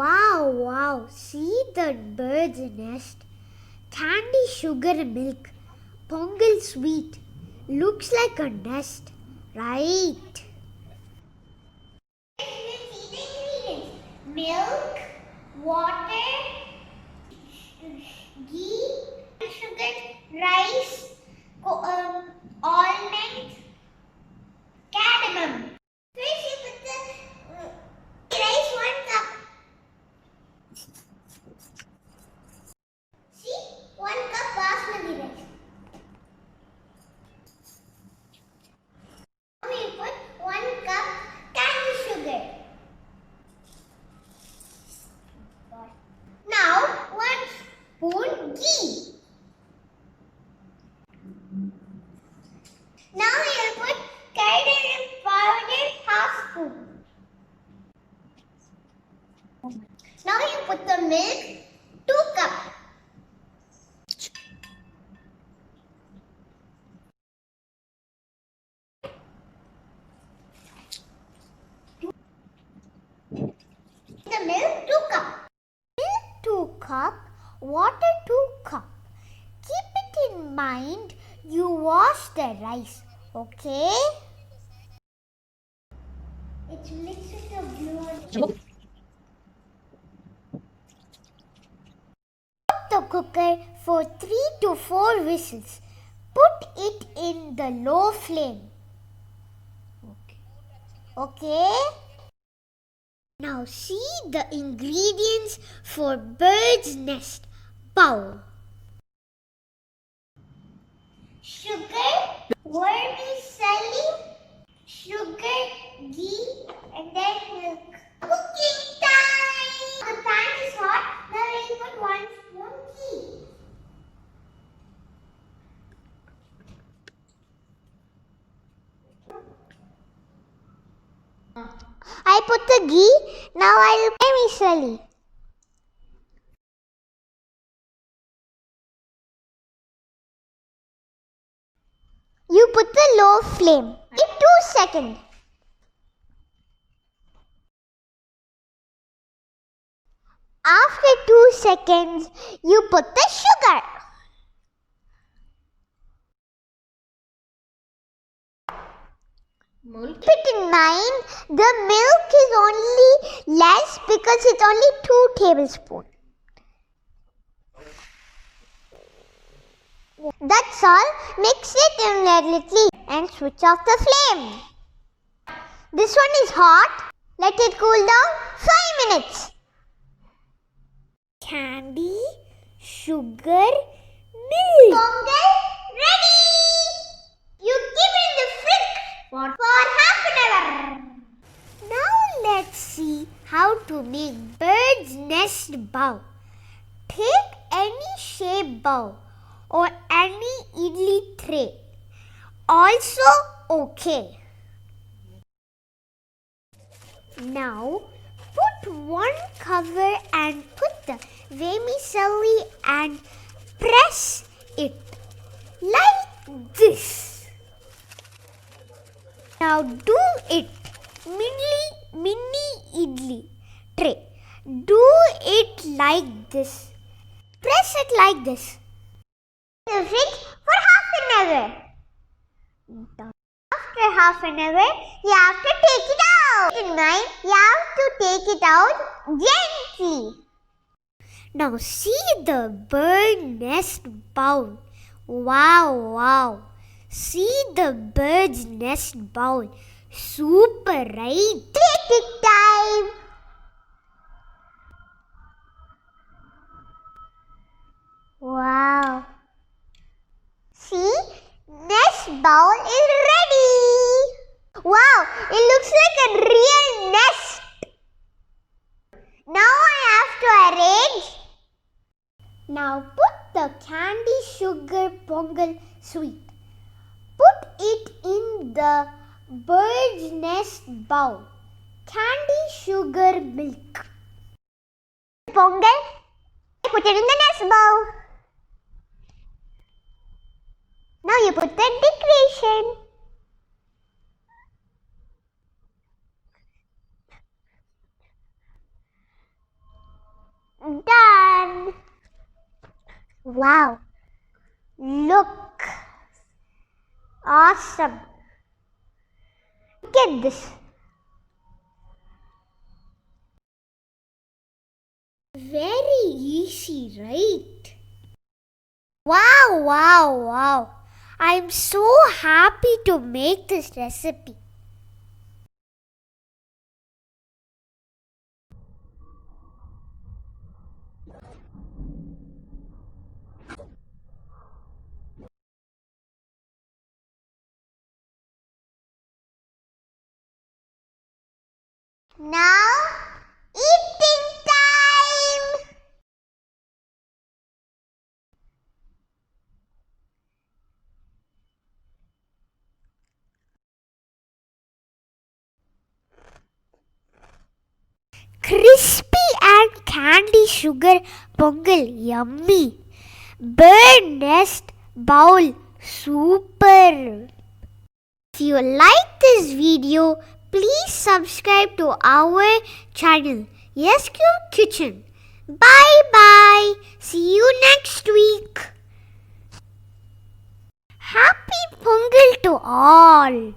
Wow, wow, see that bird's nest. Candy, sugar, milk. Pongal sweet. Looks like a nest, right? Milk, water, ghee, sugar, rice, almond, cardamom. First you put the rice 1 cup. See, 1 cup basmati rice. Now you put 1 cup candy sugar. Now 1 spoon ghee. Now you put cardamom powder 1/2 spoon. Now you put the milk 2 cup. The milk 2 cup. Milk 2 cup, water 2 cup. Keep it in mind you wash the rice, okay? It's mixed with the blue. Put the cooker for 3 to 4 whistles. Put it in the low flame. Okay? Now see the ingredients for bird's nest. Bowl. Sugar, vermicelli, sugar, ghee, and then milk. Cooking time! The pan is hot. Now we put 1 spoon ghee. I put the ghee. Now I'll vermicelli. You put the low flame in 2 seconds. After 2 seconds, you put the sugar. Keep it in mind, the milk is only less because it's only 2 tablespoons. That's all. Mix it immediately and switch off the flame. This one is hot. Let it cool down 5 minutes. Candy, sugar, milk. Pongal ready. You keep it in the fridge for half an hour. Now let's see how to make bird's nest bowl. Take any shape bowl or any idli tray. Also okay. Now put 1 cover and put the vermicelli and press it like this. Now do it mini idli tray. Do it like this. Press it like this. In the fridge for half an hour. After half an hour, you have to take it out. In mind, you have to take it out gently. Now see the bird nest bowl. Wow, wow. See the bird's nest bowl. Super, right? Take it time. Wow. See, nest bowl is ready. Wow, it looks like a real nest. Now I have to arrange. Now put the candy, sugar, pongal sweet. Put it in the bird's nest bowl. Candy, sugar, milk. Pongal, put it in the nest bowl. Now you put the decoration. Wow! Look! Awesome! Look at this! Very easy, right? Wow, wow, wow! I'm so happy to make this recipe. Now, eating time! Crispy and candy sugar pongal, yummy. Bird nest bowl, super. If you like this video, please subscribe to our channel, SQ Kitchen. Bye bye. See you next week. Happy Pongal to all.